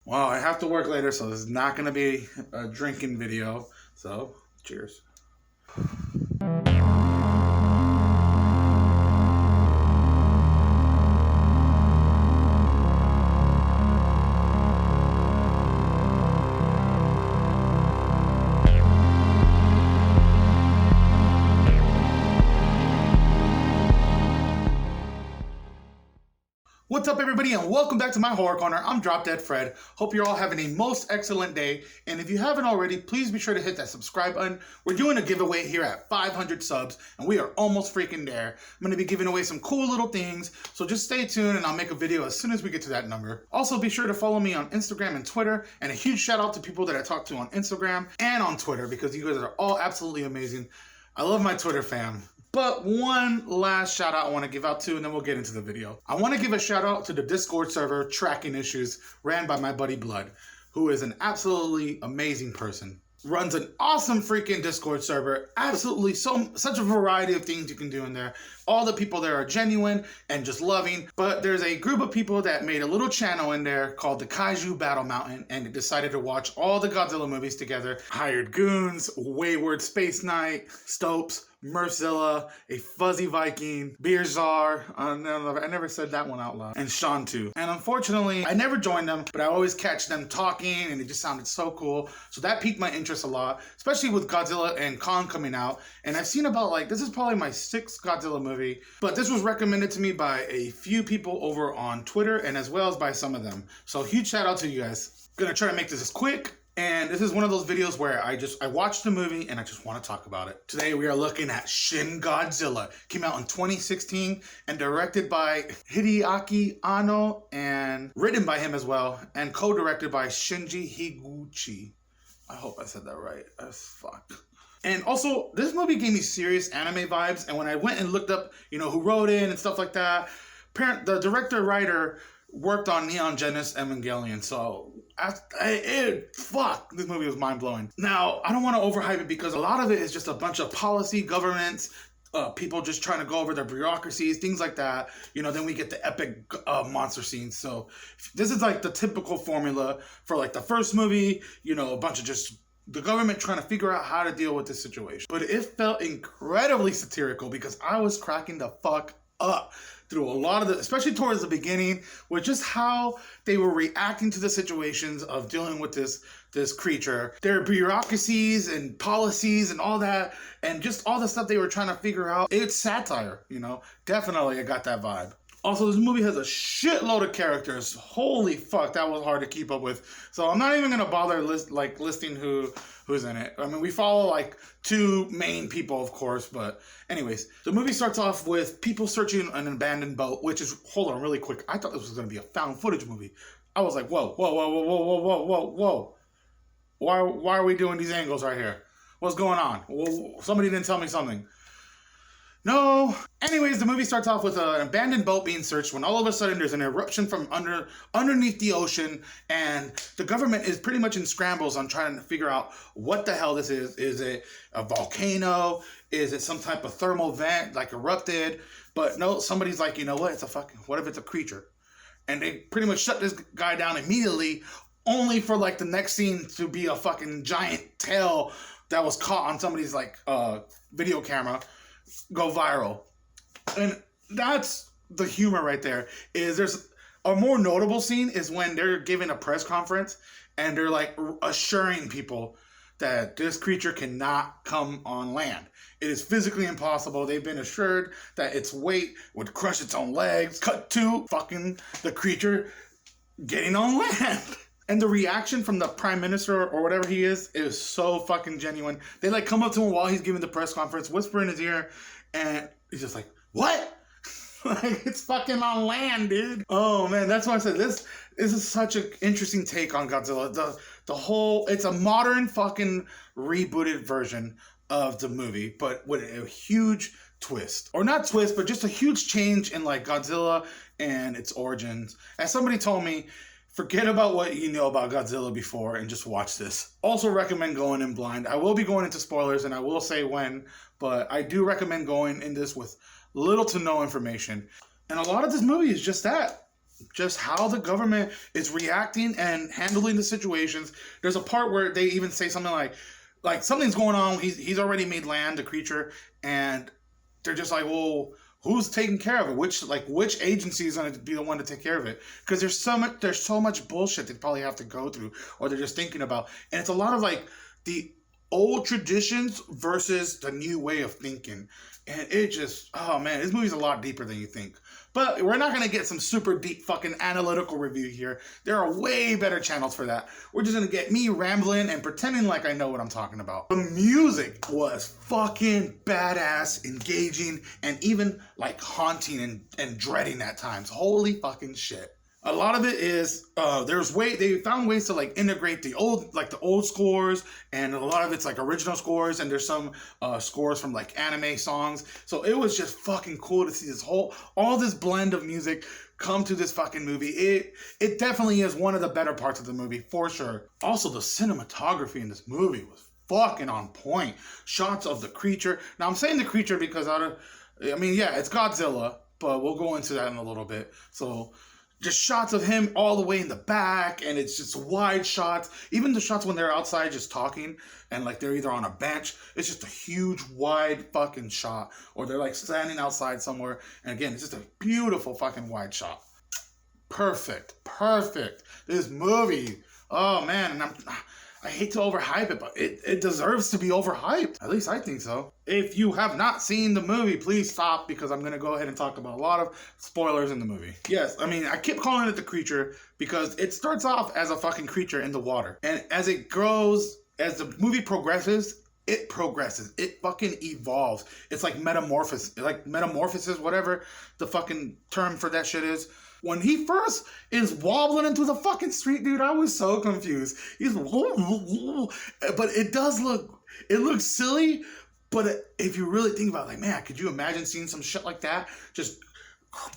Well, I have to work later, so this is not going to be a drinking video. So, cheers. What's up, everybody, and welcome back to my Horror Corner. I'm Drop Dead Fred. Hope you're all having a most excellent day, and if you haven't already, please be sure to hit that subscribe button. We're doing a giveaway here at 500 subs, and we are almost freaking there. I'm going to be giving away some cool little things, so just stay tuned, and I'll make a video as soon as we get to that number. Also, be sure to follow me on Instagram and Twitter, and a huge shout out to people that I talk to on Instagram and on Twitter, because you guys are all absolutely amazing. I love my Twitter fam. But one last shout out I want to give out to, and then we'll get into the video. I want to give a shout out to the Discord server Tracking Issues, ran by my buddy Blood, who is an absolutely amazing person. Runs an awesome freaking Discord server. Absolutely such a variety of things you can do in there. All the people there are genuine and just loving. But there's a group of people that made a little channel in there called the Kaiju Battle Mountain, and they decided to watch all the Godzilla movies together. Hired Goons, Wayward Space Knight, Stopes, Mercilla, a Fuzzy Viking, Beer Czar, I never said that one out loud, and Sean too. And unfortunately, I never joined them, but I always catch them talking, and it just sounded so cool. So that piqued my interest a lot, especially with Godzilla and Kong coming out. And I've seen about, this is probably my 6th Godzilla movie, but this was recommended to me by a few people over on Twitter, and as well as by some of them. So huge shout out to you guys. Gonna try to make this as quick. And this is one of those videos where I watched the movie and I just want to talk about it. Today we are looking at Shin Godzilla. Came out in 2016 and directed by Hideaki Anno and written by him as well, and co-directed by Shinji Higuchi. I hope I said that right. Fuck. And also, this movie gave me serious anime vibes, and when I went and looked up, who wrote it and stuff like that, the director-writer worked on Neon Genesis Evangelion, so this movie was mind-blowing. Now, I don't want to overhype it because a lot of it is just a bunch of policy, governments, people just trying to go over their bureaucracies, things like that. Then we get the epic monster scenes. So this is like the typical formula for like the first movie, a bunch of just the government trying to figure out how to deal with this situation. But it felt incredibly satirical because I was cracking the fuck up through a lot of especially towards the beginning, with just how they were reacting to the situations of dealing with this creature, their bureaucracies and policies and all that, and just all the stuff they were trying to figure out. It's satire, Definitely I got that vibe. Also, this movie has a shitload of characters. Holy fuck, that was hard to keep up with. So I'm not even gonna bother listing who's in it. I mean, we follow 2 main people, of course, but anyways, the movie starts off with people searching an abandoned boat, which is, hold on really quick, I thought this was gonna be a found footage movie. I was like, whoa. Why are we doing these angles right here? What's going on? Well, somebody didn't tell me something. No. Anyways, the movie starts off with an abandoned boat being searched when all of a sudden there's an eruption from underneath the ocean, and the government is pretty much in scrambles on trying to figure out what the hell this is. Is it a volcano? Is it some type of thermal vent erupted? But no, somebody's like, what if it's a creature? And they pretty much shut this guy down immediately, only for the next scene to be a fucking giant tail that was caught on somebody's video camera go viral. And that's the humor right there. There's a more notable scene is when they're giving a press conference and they're assuring people that this creature cannot come on land. It is physically impossible. They've been assured that its weight would crush its own legs. Cut to fucking the creature getting on land. And the reaction from the prime minister or whatever he is so fucking genuine. They come up to him while he's giving the press conference, whisper in his ear, and he's just like, what? It's fucking on land, dude. Oh man, that's why I said this is such an interesting take on Godzilla. The whole, it's a modern fucking rebooted version of the movie, but with a huge twist. Or not twist, but just a huge change in Godzilla and its origins. As somebody told me, forget about what you know about Godzilla before and just watch this. Also recommend going in blind. I will be going into spoilers and I will say when, but I do recommend going in this with little to no information. And a lot of this movie is just that. just how the government is reacting and handling the situations. There's a part where they even say something like something's going on. He's already made land, the creature, and they're just like, well, who's taking care of it? Which agency is going to be the one to take care of it? Because there's so much bullshit they probably have to go through, or they're just thinking about, and it's a lot of like the old traditions versus the new way of thinking. And it just, oh man, this movie's a lot deeper than you think. But we're not going to get some super deep fucking analytical review here. There are way better channels for that. We're just going to get me rambling and pretending like I know what I'm talking about. The music was fucking badass, engaging, and even like haunting and dreading at times. Holy fucking shit. A lot of it is they found ways to like integrate the old scores, and a lot of it's like original scores, and there's some scores from like anime songs. So it was just fucking cool to see all this blend of music come to this fucking movie. It definitely is one of the better parts of the movie for sure. Also, the cinematography in this movie was fucking on point. Shots of the creature. Now I'm saying the creature because it's Godzilla, but we'll go into that in a little bit. So just shots of him all the way in the back, and it's just wide shots. Even the shots when they're outside just talking, and like they're either on a bench, it's just a huge wide fucking shot, or they're like standing outside somewhere, and again, it's just a beautiful fucking wide shot. Perfect. This movie, oh man, and I hate to overhype it, but it deserves to be overhyped. At least I think so. If you have not seen the movie, please stop, because I'm going to go ahead and talk about a lot of spoilers in the movie. Yes, I keep calling it the creature because it starts off as a fucking creature in the water. And as it grows, as the movie progresses, it fucking evolves. It's like metamorphosis, whatever the fucking term for that shit is. When he first is wobbling into the fucking street, dude, I was so confused. He's but it looks silly, but if you really think about it, like, man, could you imagine seeing some shit like that just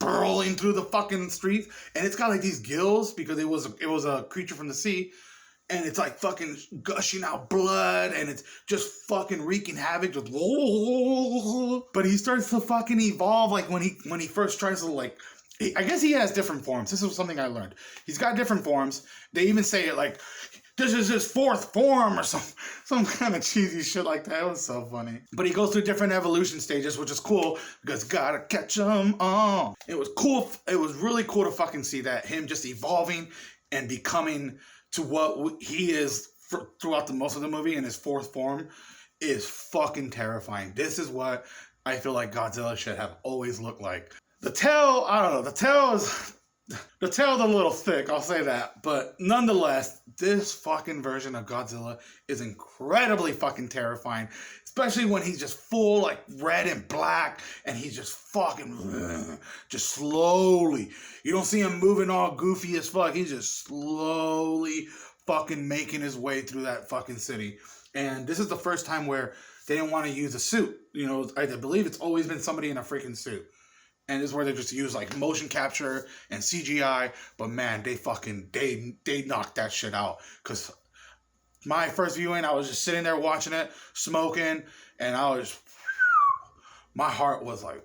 burrowing through the fucking streets? And it's got like these gills because it was a creature from the sea, and it's like fucking gushing out blood, and it's just fucking wreaking havoc. Just but he starts to fucking evolve, like when he first tries to like. I guess he has different forms. This was something I learned. He's got different forms. They even say it like, this is his fourth form, or some kind of cheesy shit like that. It was so funny. But he goes through different evolution stages, which is cool, because gotta catch them all. It was cool. It was really cool to fucking see that, him just evolving and becoming to what he is throughout most of the movie in his fourth form is fucking terrifying. This is what I feel like Godzilla should have always looked like. The tail, I don't know, the tail's a little thick, I'll say that. But nonetheless, this fucking version of Godzilla is incredibly fucking terrifying. Especially when he's just full, like, red and black, and he's just fucking, just slowly. You don't see him moving all goofy as fuck. He's just slowly fucking making his way through that fucking city. And this is the first time where they didn't want to use a suit. You know, I believe it's always been somebody in a freaking suit. And this is where they just use like motion capture and CGI. But man, they knocked that shit out. Because my first viewing, I was just sitting there watching it, smoking, and my heart was like,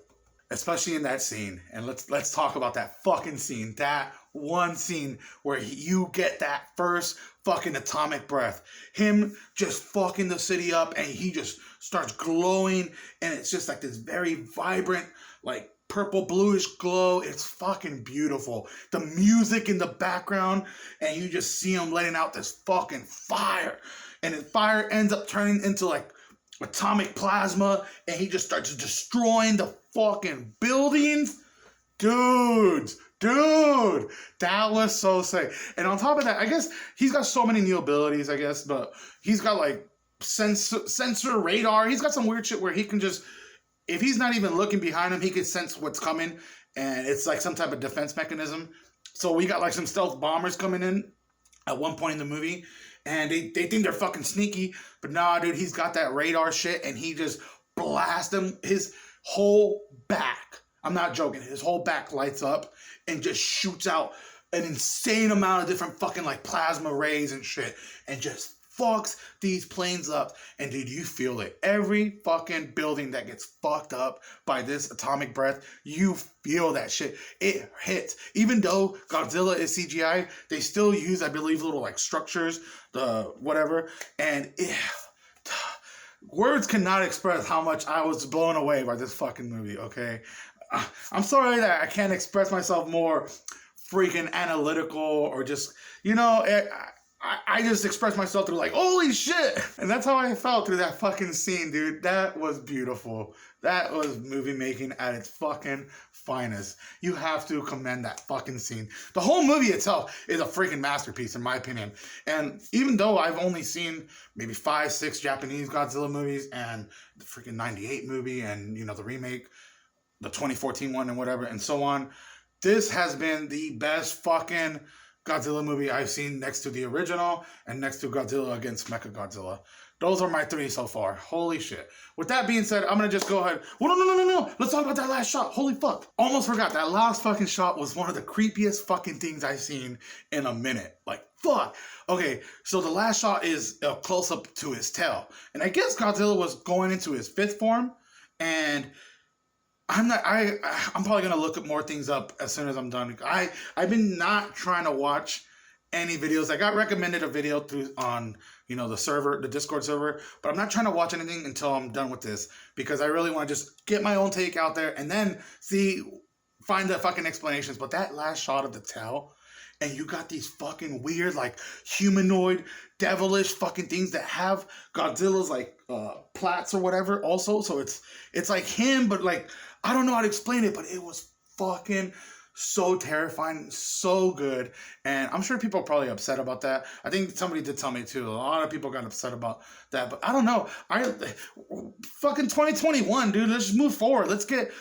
especially in that scene. And let's talk about that fucking scene. That one scene where you get that first fucking atomic breath. Him just fucking the city up, and he just starts glowing, and it's just like this very vibrant, like, purple bluish glow. It's fucking beautiful. The music in the background, and you just see him letting out this fucking fire, and the fire ends up turning into like atomic plasma, and he just starts destroying the fucking buildings. Dude, that was so sick. And on top of that, I guess he's got so many new abilities, I guess, but he's got like sensor radar. He's got some weird shit where he can just, if he's not even looking behind him, he can sense what's coming, and it's like some type of defense mechanism. So we got like some stealth bombers coming in at one point in the movie, and they think they're fucking sneaky, but nah, dude, he's got that radar shit, and he just blasts them. His whole back, I'm not joking, his whole back lights up and just shoots out an insane amount of different fucking like plasma rays and shit, and just fucks these planes up. And dude, you feel it. Every fucking building that gets fucked up by this atomic breath, you feel that shit. It hits. Even though Godzilla is CGI, they still use, I believe, little like structures, the whatever, and words cannot express how much I was blown away by this fucking movie, okay? I'm sorry that I can't express myself more freaking analytical or just, you know, I just expressed myself through like, holy shit! And that's how I felt through that fucking scene, dude. That was beautiful. That was movie making at its fucking finest. You have to commend that fucking scene. The whole movie itself is a freaking masterpiece, in my opinion. And even though I've only seen maybe 5, 6 Japanese Godzilla movies and the freaking 98 movie and, you know, the remake, the 2014 one and whatever, and so on, this has been the best fucking Godzilla movie I've seen next to the original and next to Godzilla against Mechagodzilla. Those are my 3 so far. Holy shit. With that being said, I'm going to just go ahead. Well, no. Let's talk about that last shot. Holy fuck. Almost forgot. That last fucking shot was one of the creepiest fucking things I've seen in a minute. Like, fuck. Okay, so the last shot is a close-up to his tail. And I guess Godzilla was going into his 5th form. And I'm probably going to look at more things up as soon as I'm done. I've been not trying to watch any videos. I got recommended a video on, you know, the Discord server, but I'm not trying to watch anything until I'm done with this, because I really want to just get my own take out there and then find the fucking explanations. But that last shot of the tail, and you got these fucking weird, like, humanoid, devilish fucking things that have Godzilla's, like, plaits or whatever also. So it's like him, but, like, I don't know how to explain it, but it was fucking so terrifying, so good. And I'm sure people are probably upset about that. I think somebody did tell me too. A lot of people got upset about that, but I don't know. Fucking 2021, dude. Let's just move forward. Let's get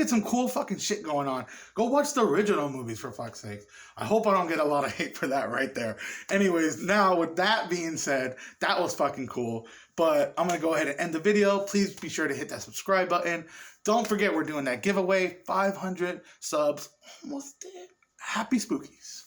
some cool fucking shit going on. Go watch the original movies, for fuck's sake. I hope I don't get a lot of hate for that right there. Anyways, now with that being said, that was fucking cool. But I'm going to go ahead and end the video. Please be sure to hit that subscribe button. Don't forget we're doing that giveaway. 500 subs. Almost there. Happy spookies.